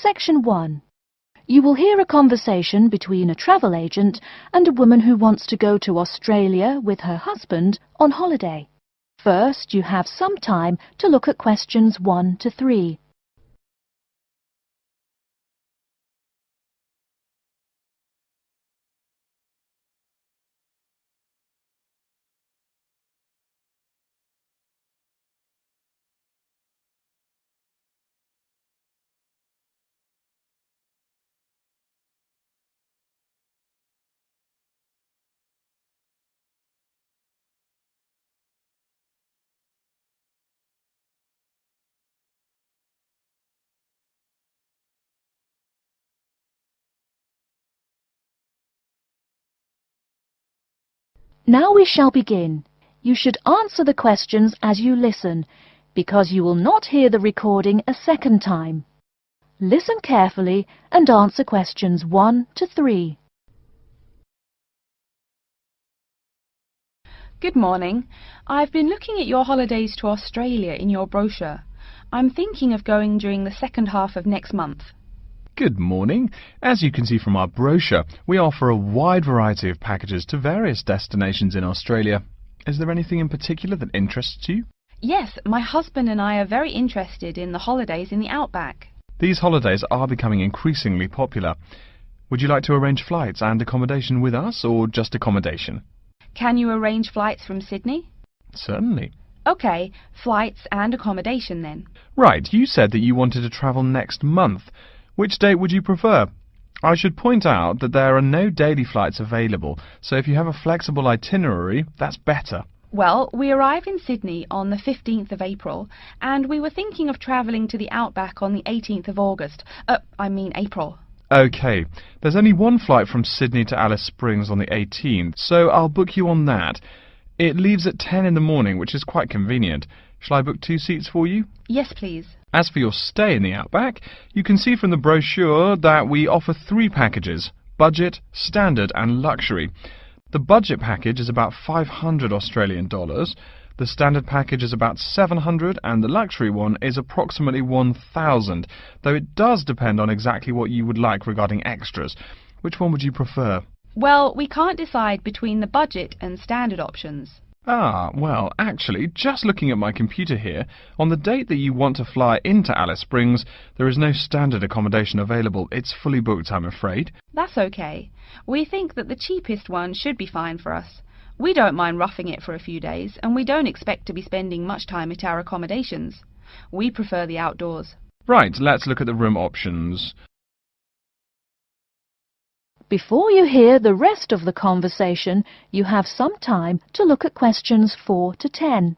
Section 1. You will hear a conversation between a travel agent and a woman who wants to go to Australia with her husband on holiday. First, you have some time to look at questions 1 to 3. Now we shall begin. You should answer the questions as you listen, because you will not hear the recording a second time. Listen carefully and answer questions 1 to 3. Good morning. I've been looking at your holidays to Australia in your brochure. I'm thinking of going during the second half of next month. Good morning. As you can see from our brochure, we offer a wide variety of packages to various destinations in Australia. Is there anything in particular that interests you? Yes, my husband and I are very interested in the holidays in the outback. These holidays are becoming increasingly popular. Would you like to arrange flights and accommodation with us, or just accommodation? Can you arrange flights from Sydney? Certainly. OK, flights and accommodation then. Right, you said that you wanted to travel next month. Which date would you prefer? I should point out that there are no daily flights available, so if you have a flexible itinerary, that's better. Well, we arrive in Sydney on the 15th of April, and we were thinking of travelling to the outback on the 18th of August. April. OK, there's only one flight from Sydney to Alice Springs on the 18th, so I'll book you on that. It leaves at 10 in the morning, which is quite convenient. Shall I book 2 seats for you? Yes, please. As for your stay in the outback, you can see from the brochure that we offer 3 packages: budget, standard and luxury. The budget package is about $500 Australian dollars, the standard package is about $700, and the luxury one is approximately $1,000, though it does depend on exactly what you would like regarding extras. Which one would you prefer? Well, we can't decide between the budget and standard options. Well, actually, just looking at my computer here, on the date that you want to fly into Alice Springs, there is no standard accommodation available. It's fully booked, I'm afraid. That's okay. We think that the cheapest one should be fine for us. We don't mind roughing it for a few days, and we don't expect to be spending much time at our accommodations. We prefer the outdoors. Right, let's look at the room options. Before you hear the rest of the conversation, you have some time to look at questions 4 to 10.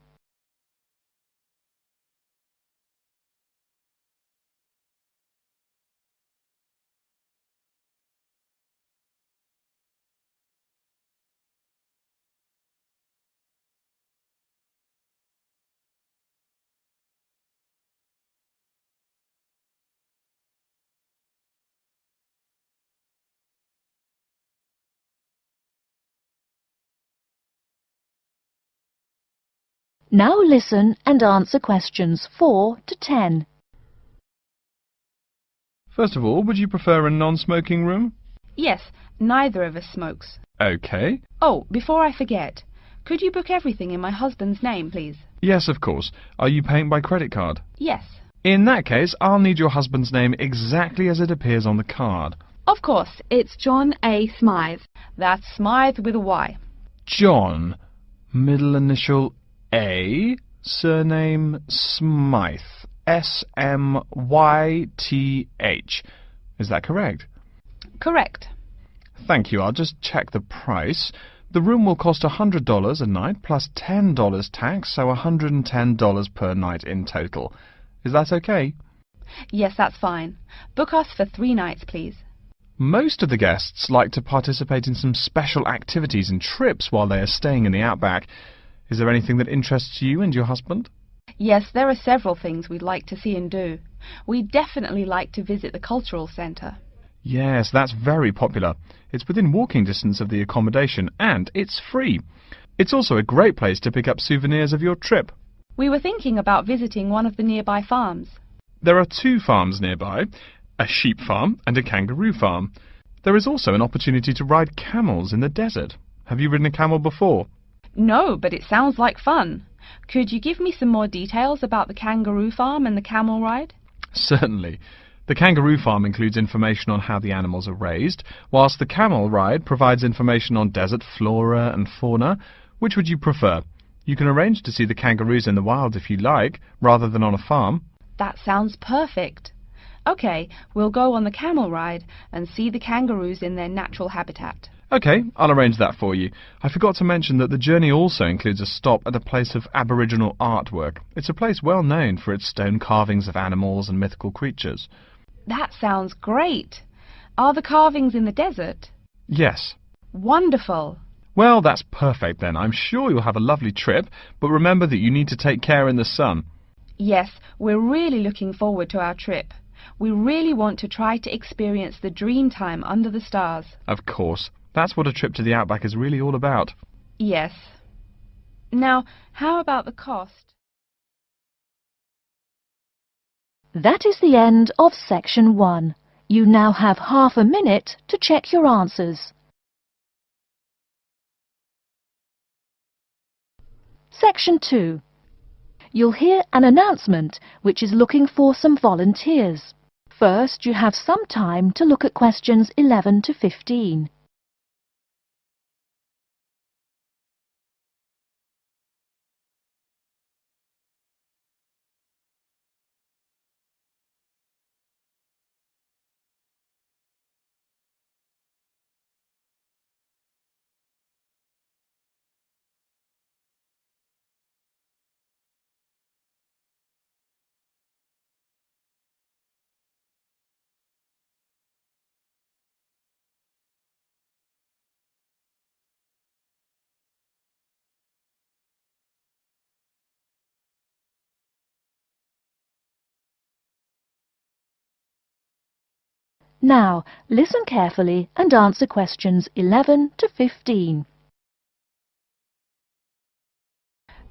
Now listen and answer questions 4 to 10. First of all, would you prefer a non-smoking room? Yes, neither of us smokes. OK. Oh, before I forget, could you book everything in my husband's name, please? Yes, of course. Are you paying by credit card? Yes. In that case, I'll need your husband's name exactly as it appears on the card. Of course, it's John A. Smythe. That's Smythe with a Y. John, middle initial A, surname Smythe, S-M-Y-T-H. Is that correct? Correct. Thank you. I'll just check the price. The room will cost $100 a night plus $10 tax, so $110 per night in total. Is that okay? Yes, that's fine. Book us for 3 nights, please. Most of the guests like to participate in some special activities and trips while they are staying in the outback. Is there anything that interests you and your husband? Yes, there are several things we'd like to see and do. We'd definitely like to visit the cultural centre. Yes, that's very popular. It's within walking distance of the accommodation and it's free. It's also a great place to pick up souvenirs of your trip. We were thinking about visiting one of the nearby farms. There are 2 farms nearby. a sheep farm and a kangaroo farm. There is also an opportunity to ride camels in the desert. Have you ridden a camel before? No, but it sounds like fun. Could you give me some more details about the kangaroo farm and the camel ride? Certainly. The kangaroo farm includes information on how the animals are raised, whilst the camel ride provides information on desert flora and fauna. Which would you prefer? You can arrange to see the kangaroos in the wild if you like, rather than on a farm. That sounds perfect. Okay, we'll go on the camel ride and see the kangaroos in their natural habitat. Okay, I'll arrange that for you. I forgot to mention that the journey also includes a stop at a place of Aboriginal artwork. It's a place well known for its stone carvings of animals and mythical creatures. That sounds great. Are the carvings in the desert? Yes. Wonderful. Well, that's perfect then. I'm sure you'll have a lovely trip, but remember that you need to take care in the sun. Yes, we're really looking forward to our trip. We really want to try to experience the dream time under the stars. Of course. That's what a trip to the outback is really all about. Yes. Now, how about the cost? That is the end of section 1. You now have half a minute to check your answers. Section 2. You'll hear an announcement which is looking for some volunteers. First, you have some time to look at questions 11 to 15. Now, listen carefully and answer questions 11 to 15.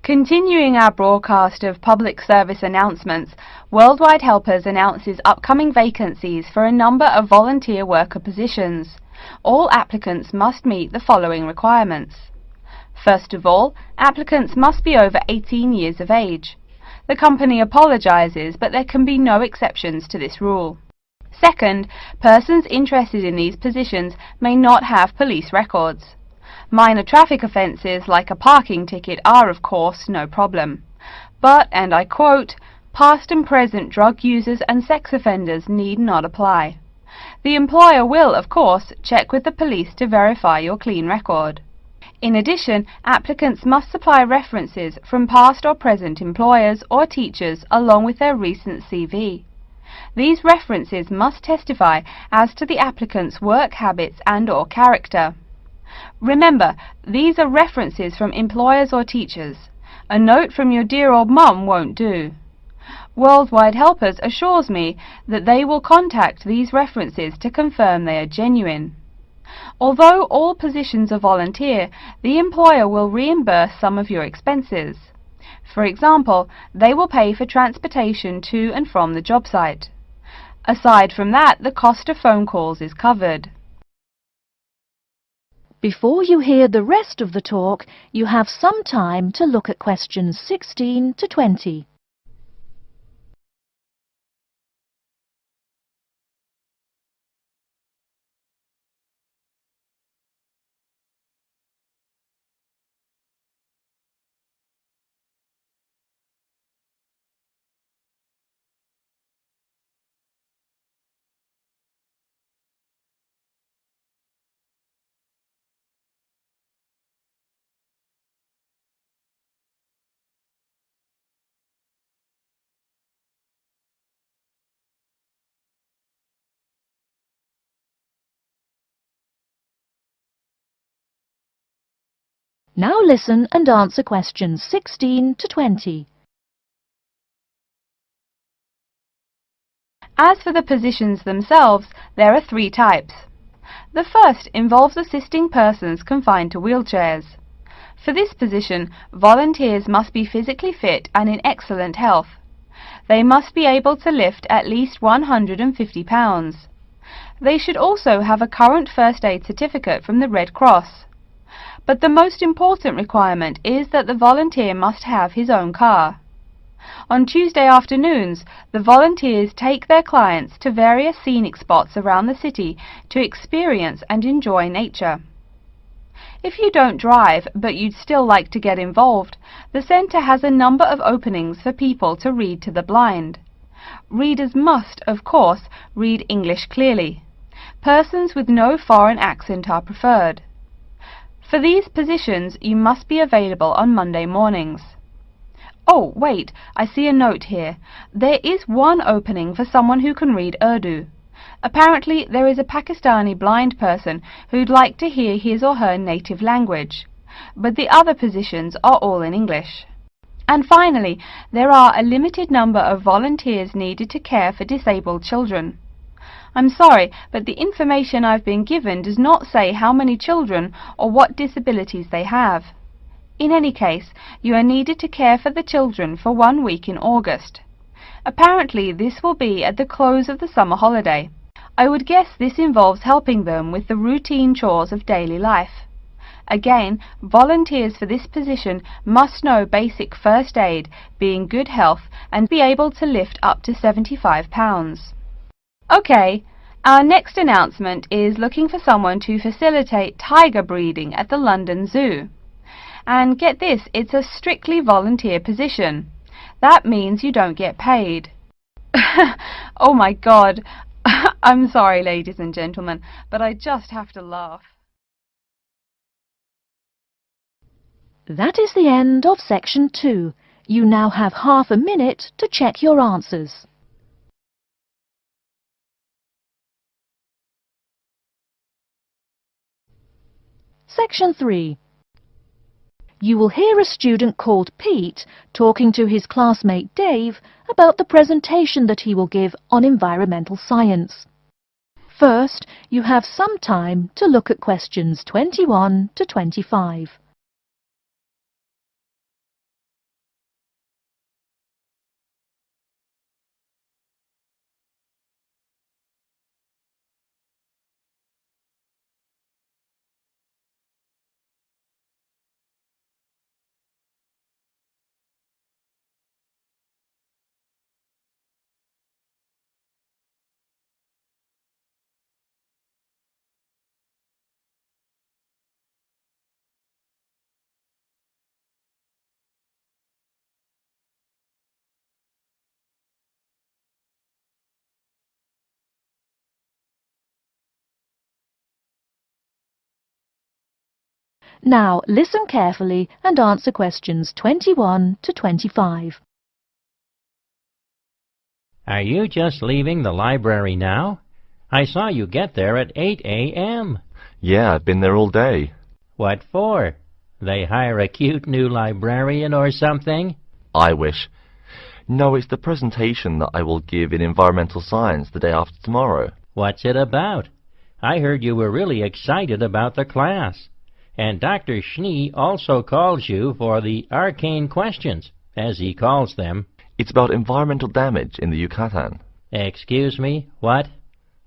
Continuing our broadcast of public service announcements, Worldwide Helpers announces upcoming vacancies for a number of volunteer worker positions. All applicants must meet the following requirements. First of all, applicants must be over 18 years of age. The company apologises, but there can be no exceptions to this rule. Second, persons interested in these positions may not have police records. Minor traffic offences like a parking ticket are, of course, no problem. But, and I quote, past and present drug users and sex offenders need not apply. The employer will, of course, check with the police to verify your clean record. In addition, applicants must supply references from past or present employers or teachers along with their recent CV. These references must testify as to the applicant's work habits and/or character. Remember, these are references from employers or teachers. A note from your dear old mum won't do. Worldwide Helpers assures me that they will contact these references to confirm they are genuine. Although all positions are volunteer, the employer will reimburse some of your expenses. For example, they will pay for transportation to and from the job site. Aside from that, the cost of phone calls is covered. Before you hear the rest of the talk, you have some time to look at questions 16 to 20. Now listen and answer questions 16 to 20. As for the positions themselves, there are 3 types. The first involves assisting persons confined to wheelchairs. For this position, volunteers must be physically fit and in excellent health. They must be able to lift at least 150 pounds. They should also have a current first aid certificate from the Red Cross. But the most important requirement is that the volunteer must have his own car. On Tuesday afternoons, the volunteers take their clients to various scenic spots around the city to experience and enjoy nature. If you don't drive, but you'd still like to get involved, the centre has a number of openings for people to read to the blind. Readers must, of course, read English clearly. Persons with no foreign accent are preferred. For these positions, you must be available on Monday mornings. Oh, wait, I see a note here. There is one opening for someone who can read Urdu. Apparently, there is a Pakistani blind person who'd like to hear his or her native language, but the other positions are all in English. And finally, there are a limited number of volunteers needed to care for disabled children. I'm sorry, but the information I've been given does not say how many children or what disabilities they have. In any case, you are needed to care for the children for 1 week in August. Apparently, this will be at the close of the summer holiday. I would guess this involves helping them with the routine chores of daily life. Again, volunteers for this position must know basic first aid, be in good health, and be able to lift up to 75 pounds. Okay, our next announcement is looking for someone to facilitate tiger breeding at the London Zoo. And get this, it's a strictly volunteer position. That means you don't get paid. Oh my God, I'm sorry ladies and gentlemen, but I just have to laugh. That is the end of section 2. You now have half a minute to check your answers. Section 3. You will hear a student called Pete talking to his classmate Dave about the presentation that he will give on environmental science. First, you have some time to look at questions 21 to 25. Now listen carefully and answer questions 21 to 25. Are you just leaving the library now? I saw you get there at 8 a.m. Yeah, I've been there all day. What for? They hire a cute new librarian or something? I wish. No, it's the presentation that I will give in environmental science the day after tomorrow. What's it about? I heard you were really excited about the class. And Dr. Schnee also calls you for the arcane questions, as he calls them. It's about environmental damage in the Yucatan. Excuse me, what?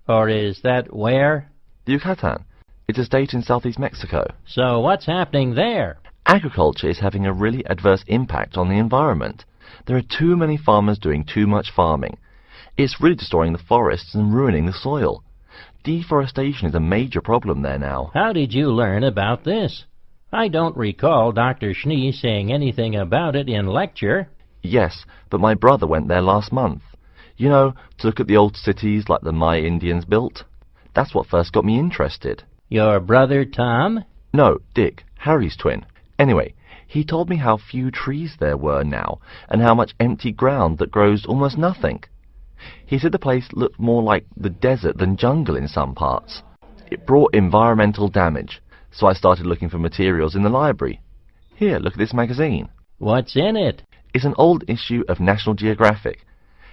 Or is that where? The Yucatan. It's a state in southeast Mexico. So what's happening there? Agriculture is having a really adverse impact on the environment. There are too many farmers doing too much farming. It's really destroying the forests and ruining the soil. Deforestation is a major problem there now. How did you learn about this? I don't recall Dr. Schnee saying anything about it in lecture. Yes, but my brother went there last month. You know, to look at the old cities like the Maya Indians built. That's what first got me interested. Your brother Tom? No, Dick, Harry's twin. Anyway, he told me how few trees there were now, and how much empty ground that grows almost nothing. He said the place looked more like the desert than jungle in some parts. It brought environmental damage, so I started looking for materials in the library. Here, look at this magazine. What's in it? It's an old issue of National Geographic.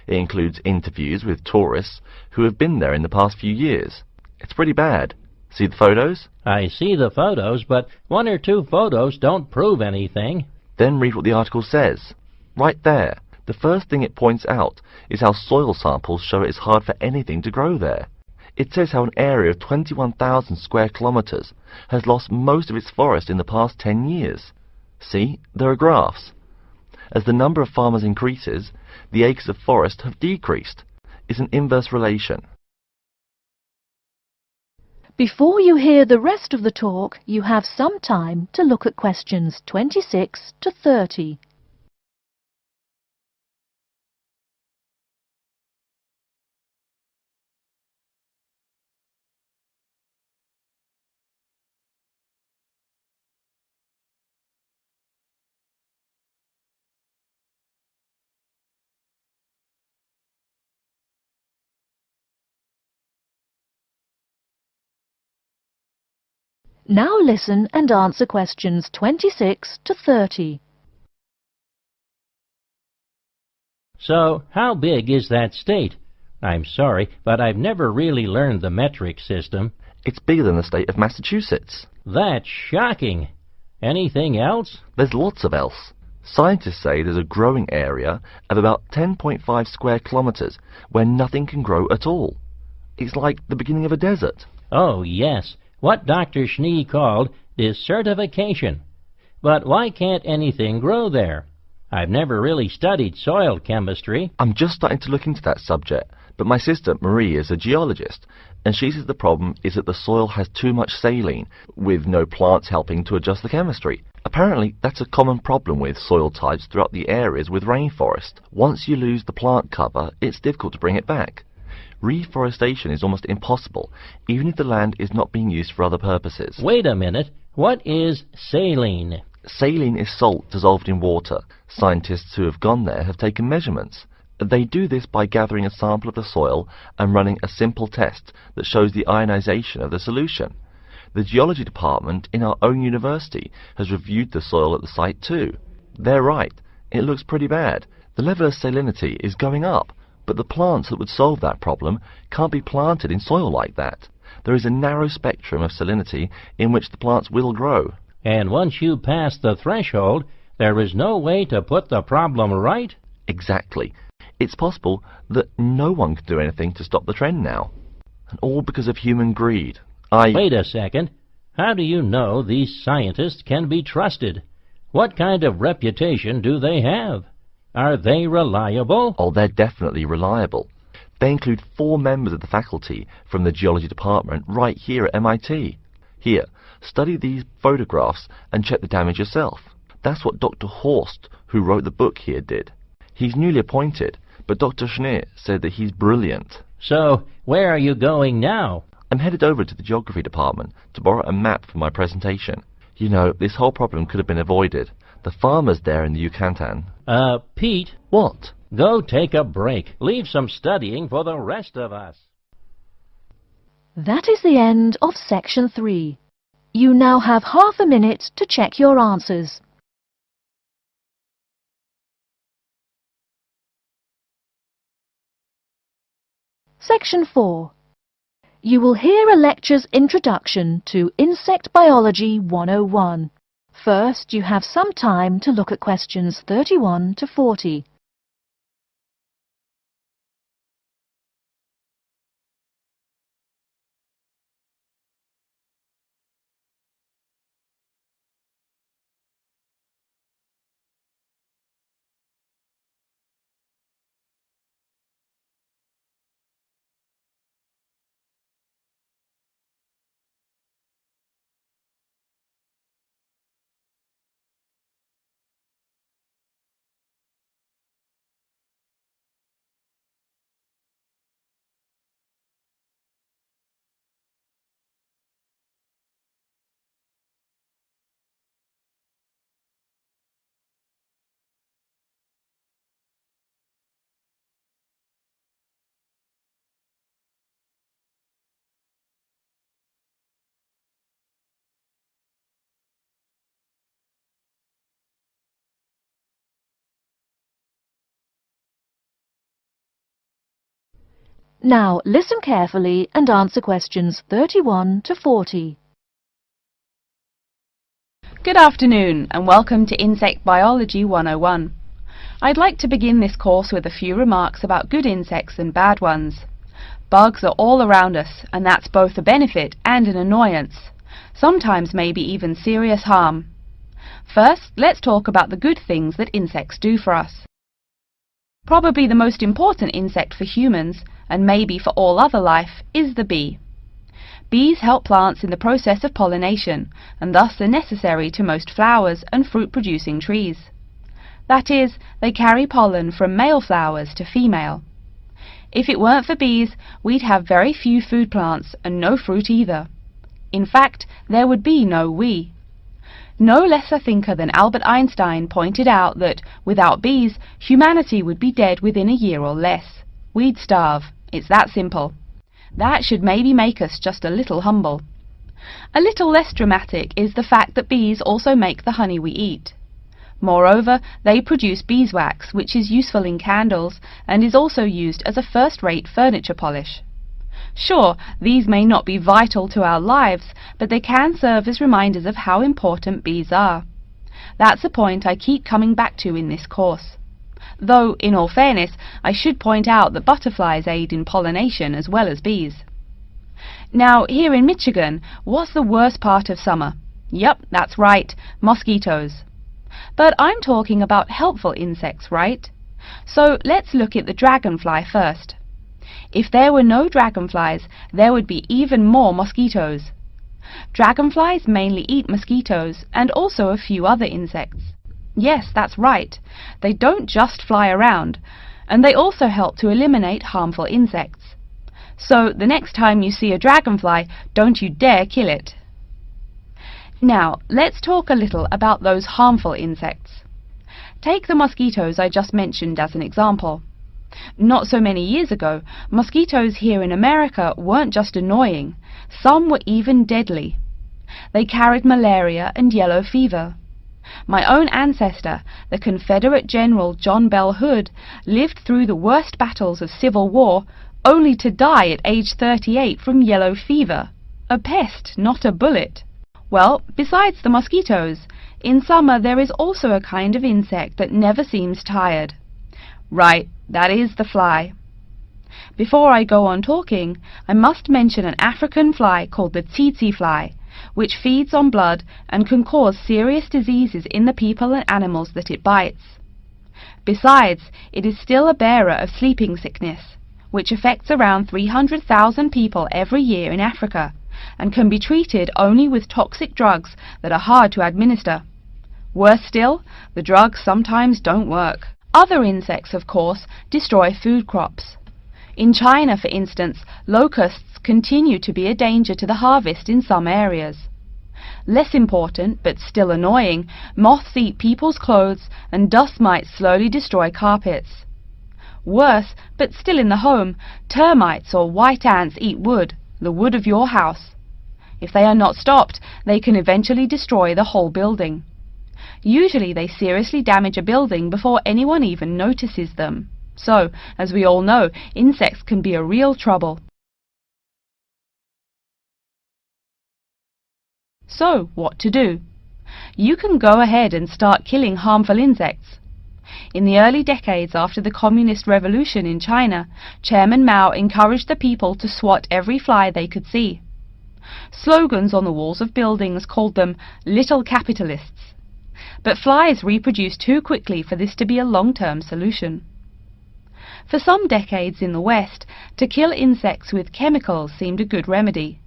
It includes interviews with tourists who have been there in the past few years. It's pretty bad. See the photos? I see the photos, but 1 or 2 photos don't prove anything. Then read what the article says. Right there. The first thing it points out is how soil samples show it is hard for anything to grow there. It says how an area of 21,000 square kilometres has lost most of its forest in the past 10 years. See, there are graphs. As the number of farmers increases, the acres of forest have decreased. It's an inverse relation. Before you hear the rest of the talk, you have some time to look at questions 26 to 30. Now listen and answer questions 26 to 30. So, how big is that state? I'm sorry, but I've never really learned the metric system. It's bigger than the state of Massachusetts. That's shocking. Anything else? There's lots of else. Scientists say there's a growing area of about 10.5 square kilometres where nothing can grow at all. It's like the beginning of a desert. Oh, yes. What Dr. Schnee called desertification. But why can't anything grow there? I've never really studied soil chemistry. I'm just starting to look into that subject, but my sister Marie is a geologist, and she says the problem is that the soil has too much saline, with no plants helping to adjust the chemistry. Apparently, that's a common problem with soil types throughout the areas with rainforest. Once you lose the plant cover, it's difficult to bring it back. Reforestation is almost impossible, even if the land is not being used for other purposes. Wait a minute. What is saline? Saline is salt dissolved in water. Scientists who have gone there have taken measurements. They do this by gathering a sample of the soil and running a simple test that shows the ionization of the solution. The geology department in our own university has reviewed the soil at the site too. They're right. It looks pretty bad. The level of salinity is going up. But the plants that would solve that problem can't be planted in soil like that. There is a narrow spectrum of salinity in which the plants will grow. And once you pass the threshold, there is no way to put the problem right? Exactly. It's possible that no one can do anything to stop the trend now. And all because of human greed. Wait a second. How do you know these scientists can be trusted? What kind of reputation do they have? Are they reliable? Oh, they're definitely reliable. They include 4 members of the faculty from the geology department right here at MIT. Here, study these photographs and check the damage yourself. That's what Dr. Horst, who wrote the book here, did. He's newly appointed, but Dr. Schnee said that he's brilliant. So, where are you going now? I'm headed over to the geography department to borrow a map for my presentation. You know, this whole problem could have been avoided. The farmers there in the Yucatan. Pete. What? Go take a break. Leave some studying for the rest of us. That is the end of section 3. You now have half a minute to check your answers. Section 4. You will hear a lecture's introduction to Insect Biology 101. First, you have some time to look at questions 31 to 40. Now, listen carefully and answer questions 31 to 40. Good afternoon and welcome to Insect Biology 101. I'd like to begin this course with a few remarks about good insects and bad ones. Bugs are all around us, and that's both a benefit and an annoyance, sometimes maybe even serious harm. First, let's talk about the good things that insects do for us. Probably the most important insect for humans, and maybe for all other life, is the bee. Bees help plants in the process of pollination, and thus are necessary to most flowers and fruit-producing trees. That is, they carry pollen from male flowers to female. If it weren't for bees, we'd have very few food plants and no fruit either. In fact, there would be no we. No less a thinker than Albert Einstein pointed out that, without bees, humanity would be dead within a year or less. We'd starve. It's that simple. That should maybe make us just a little humble. A little less dramatic is the fact that bees also make the honey we eat. Moreover, they produce beeswax, which is useful in candles and is also used as a first-rate furniture polish. Sure, these may not be vital to our lives, but they can serve as reminders of how important bees are. That's a point I keep coming back to in this course. Though, in all fairness, I should point out that butterflies aid in pollination as well as bees. Now, here in Michigan, what's the worst part of summer? Yup, that's right, mosquitoes. But I'm talking about helpful insects, right? So let's look at the dragonfly first. If there were no dragonflies, there would be even more mosquitoes. Dragonflies mainly eat mosquitoes and also a few other insects. Yes, that's right. They don't just fly around, and they also help to eliminate harmful insects. So the next time you see a dragonfly, don't you dare kill it. Now, let's talk a little about those harmful insects. Take the mosquitoes I just mentioned as an example. Not so many years ago, mosquitoes here in America weren't just annoying, some were even deadly. They carried malaria and yellow fever. My own ancestor, the Confederate General John Bell Hood, lived through the worst battles of Civil War, only to die at age 38 from yellow fever. A pest, not a bullet. Well, besides the mosquitoes, in summer there is also a kind of insect that never seems tired. Right, that is the fly. Before I go on talking, I must mention an African fly called the tsetse fly, which feeds on blood and can cause serious diseases in the people and animals that it bites. Besides, it is still a bearer of sleeping sickness, which affects around 300,000 people every year in Africa, and can be treated only with toxic drugs that are hard to administer. Worse still, the drugs sometimes don't work. Other insects, of course, destroy food crops. In China, for instance, locusts continue to be a danger to the harvest in some areas. Less important, but still annoying, moths eat people's clothes and dust mites slowly destroy carpets. Worse, but still in the home, termites or white ants eat wood, the wood of your house. If they are not stopped, they can eventually destroy the whole building. Usually they seriously damage a building before anyone even notices them. So, as we all know, insects can be a real trouble. So, what to do? You can go ahead and start killing harmful insects. In the early decades after the Communist Revolution in China, Chairman Mao encouraged the people to swat every fly they could see. Slogans on the walls of buildings called them "little capitalists." But flies reproduce too quickly for this to be a long-term solution. For some decades in the West, to kill insects with chemicals seemed a good remedy.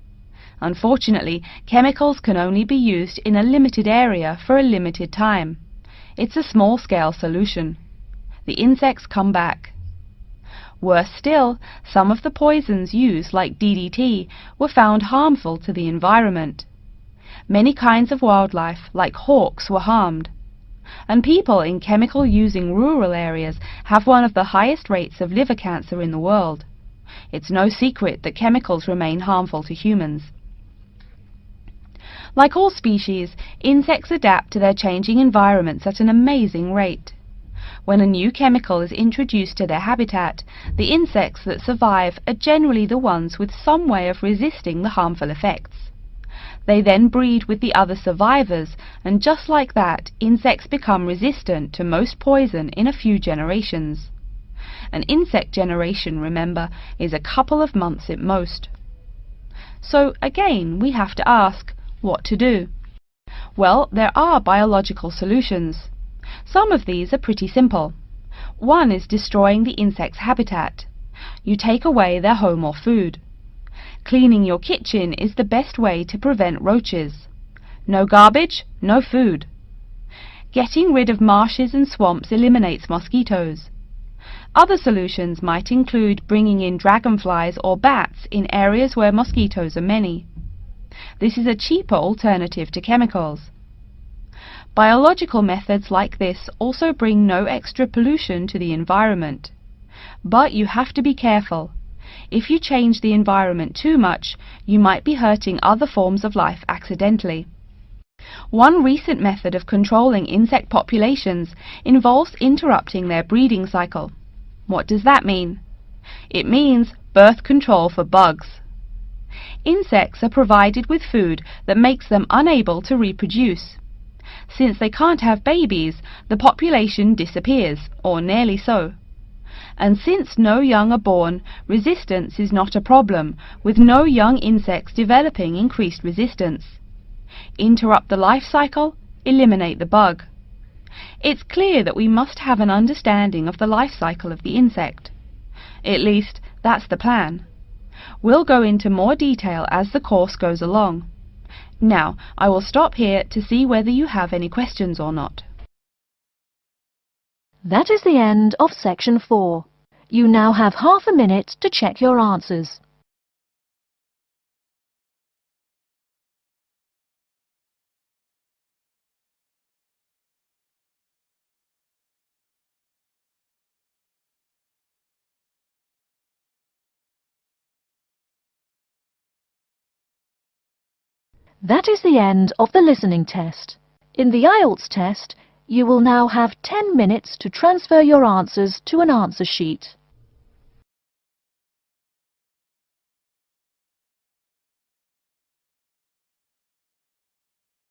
Unfortunately, chemicals can only be used in a limited area for a limited time. It's a small-scale solution. The insects come back. Worse still, some of the poisons used, like DDT, were found harmful to the environment. Many kinds of wildlife, like hawks, were harmed. And people in chemical-using rural areas have one of the highest rates of liver cancer in the world. It's no secret that chemicals remain harmful to humans. Like all species, insects adapt to their changing environments at an amazing rate. When a new chemical is introduced to their habitat, the insects that survive are generally the ones with some way of resisting the harmful effects. They then breed with the other survivors, and just like that, insects become resistant to most poison in a few generations. An insect generation, remember, is a couple of months at most. So again, we have to ask, what to do? Well, there are biological solutions. Some of these are pretty simple. One is destroying the insect's habitat. You take away their home or food. Cleaning your kitchen is the best way to prevent roaches. No garbage, no food. Getting rid of marshes and swamps eliminates mosquitoes. Other solutions might include bringing in dragonflies or bats in areas where mosquitoes are many. This is a cheaper alternative to chemicals. Biological methods like this also bring no extra pollution to the environment. But you have to be careful. If you change the environment too much, you might be hurting other forms of life accidentally. One recent method of controlling insect populations involves interrupting their breeding cycle. What does that mean? It means birth control for bugs. Insects are provided with food that makes them unable to reproduce. Since they can't have babies, the population disappears, or nearly so. And since no young are born, resistance is not a problem, with no young insects developing increased resistance. Interrupt the life cycle, eliminate the bug. It's clear that we must have an understanding of the life cycle of the insect. At least, that's the plan. We'll go into more detail as the course goes along. Now, I will stop here to see whether you have any questions or not. That is the end of section 4. You now have half a minute to check your answers. That is the end of the listening test. In the IELTS test, you will now have 10 minutes to transfer your answers to an answer sheet.